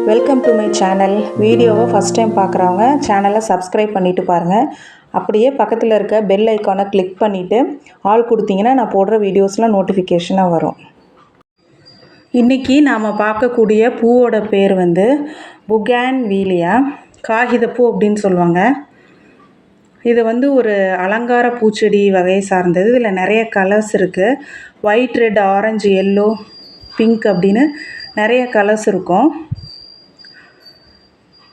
Welcome to my channel. வீடியோவை first time பார்க்குறவங்க சேனலை சப்ஸ்கிரைப் பண்ணிவிட்டு பாருங்கள். அப்படியே பக்கத்தில் இருக்க பெல் ஐக்கானை கிளிக் பண்ணிவிட்டு ஆல் கொடுத்தீங்கன்னா நான் போடுற வீடியோஸ்லாம் நோட்டிஃபிகேஷனாக வரும். இன்றைக்கி நாம் பார்க்கக்கூடிய பூவோட பேர் வந்து புகேன்வில்லியா, காகிதப்பூ அப்படின்னு சொல்லுவாங்க. இது வந்து ஒரு அலங்கார பூச்செடி வகையை சார்ந்தது. இதில் நிறைய கலர்ஸ் இருக்குது. White, red, orange, yellow, pink அப்படின்னு நிறைய கலர்ஸ் இருக்கும்.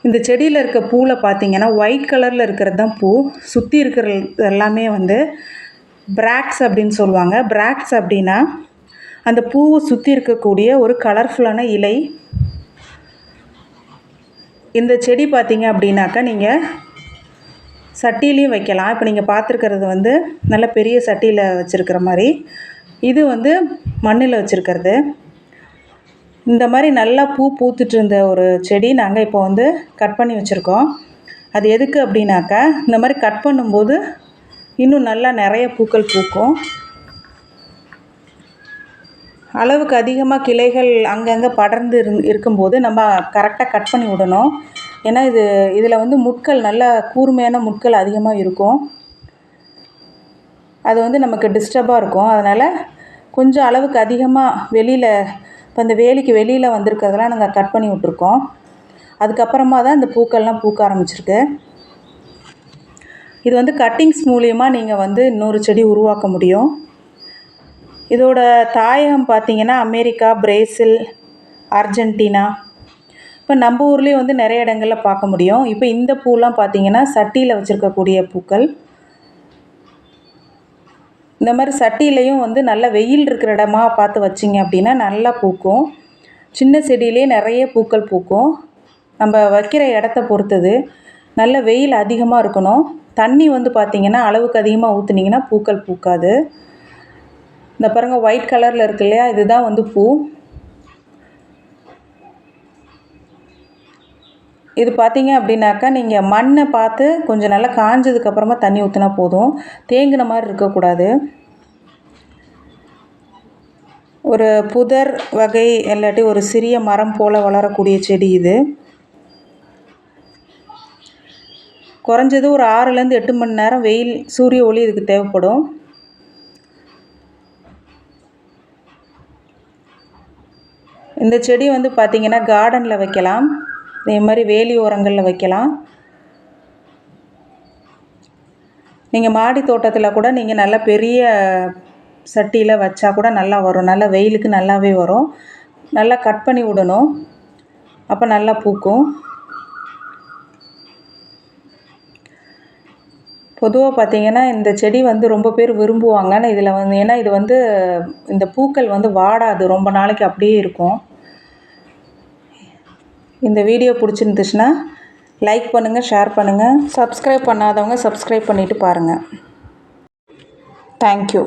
இந்த செடியில் இருக்க பூவில் பார்த்திங்கன்னா ஒயிட் கலரில் இருக்கிறது தான் பூ. சுற்றி இருக்கிறது எல்லாமே வந்து பிராக்ஸ் அப்படின்னு சொல்லுவாங்க. பிராக்ஸ் அப்படின்னா அந்த பூவை சுற்றி இருக்கக்கூடிய ஒரு கலர்ஃபுல்லான இலை. இந்த செடி பார்த்திங்க அப்படின்னாக்கா நீங்கள் சட்டிலையும் வைக்கலாம். இப்போ நீங்கள் பார்த்துருக்கிறது வந்து நல்ல பெரிய சட்டியில் வச்சுருக்கிற மாதிரி, இது வந்து மண்ணில் வச்சுருக்கிறது. இந்த மாதிரி நல்லா பூ பூத்துட்டு இருந்த ஒரு செடி நாங்கள் இப்போ வந்து கட் பண்ணி வச்சுருக்கோம். அது எதுக்கு அப்படின்னாக்கா, இந்த மாதிரி கட் பண்ணும்போது இன்னும் நல்லா நிறைய பூக்கள் பூக்கும். அளவுக்கு அதிகமாக கிளைகள் அங்கங்கே படர்ந்து இருக்கும்போது நம்ம கரெக்டாக கட் பண்ணி விடணும். ஏன்னா இதில் வந்து முட்கள், நல்ல கூர்மையான முட்கள் அதிகமாக இருக்கும். அது வந்து நமக்கு டிஸ்டர்பாக இருக்கும். அதனால் கொஞ்சம் அளவுக்கு அதிகமாக வெளியில், இப்போ இந்த வேலிக்கு வெளியில் வந்திருக்கிறதெல்லாம் நாங்கள் கட் பண்ணி விட்ருக்கோம். அதுக்கப்புறமா தான் இந்த பூக்கள்லாம் பூக்க ஆரம்பிச்சிருக்கு. இது வந்து கட்டிங்ஸ் மூலிமா நீங்கள் வந்து இன்னொரு செடி உருவாக்க முடியும். இதோட தாயகம் பார்த்திங்கன்னா அமெரிக்கா, பிரேசில், அர்ஜென்டினா. இப்போ நம்ம ஊர்லேயும் வந்து நிறைய இடங்களில் பார்க்க முடியும். இப்போ இந்த பூலாம் பார்த்திங்கன்னா சட்டியில் வச்சுருக்கக்கூடிய பூக்கள். இந்த மாதிரி சட்டிலையும் வந்து நல்ல வெயில் இருக்கிற இடமா பார்த்து வச்சிங்க அப்படின்னா நல்லா பூக்கும். சின்ன செடியிலே நிறைய பூக்கள் பூக்கும். நம்ம வைக்கிற இடத்த பொறுத்தது. நல்ல வெயில் அதிகமாக இருக்கணும். தண்ணி வந்து பார்த்திங்கன்னா அளவுக்கு அதிகமாக ஊற்றுனீங்கன்னா பூக்கள் பூக்காது. இந்த பாருங்கள், ஒயிட் கலரில் இருக்கு இல்லையா, இதுதான் வந்து பூ. இது பார்த்திங்க அப்படின்னாக்கா நீங்கள் மண்ணை பார்த்து கொஞ்சம் நல்லா காஞ்சதுக்கப்புறமா தண்ணி ஊற்றினா போதும். தேங்கின மாதிரி இருக்கக்கூடாது. ஒரு புதர் வகை இல்லாட்டி ஒரு சிறிய மரம் போல் வளரக்கூடிய செடி இது. குறைஞ்சது ஒரு 6லேருந்து 8 மணி நேரம் வெயில், சூரிய ஒளி இதுக்கு தேவைப்படும். இந்த செடி வந்து பார்த்திங்கன்னா கார்டனில் வைக்கலாம். இதே மாதிரி வேலி ஓரங்களில் வைக்கலாம். நீங்கள் மாடி தோட்டத்தில் கூட நீங்கள் நல்லா பெரிய சட்டியில் வச்சா கூட நல்லா வரும். நல்லா வெயிலுக்கு நல்லாவே வரும். நல்லா கட் பண்ணி விடணும், அப்போ நல்லா பூக்கும். பொதுவாக பார்த்திங்கன்னா இந்த செடி வந்து ரொம்ப பேர் விரும்புவாங்க. இதில் வந்து ஏன்னா இது வந்து இந்த பூக்கள் வந்து வாடாது, ரொம்ப நாளைக்கு அப்படியே இருக்கும். இந்த வீடியோ பிடிச்சிருந்துச்சுன்னா லைக் பண்ணுங்கள், ஷேர் பண்ணுங்கள். சப்ஸ்கிரைப் பண்ணாதவங்க சப்ஸ்கிரைப் பண்ணிவிட்டு பாருங்கள். தேங்க்யூ.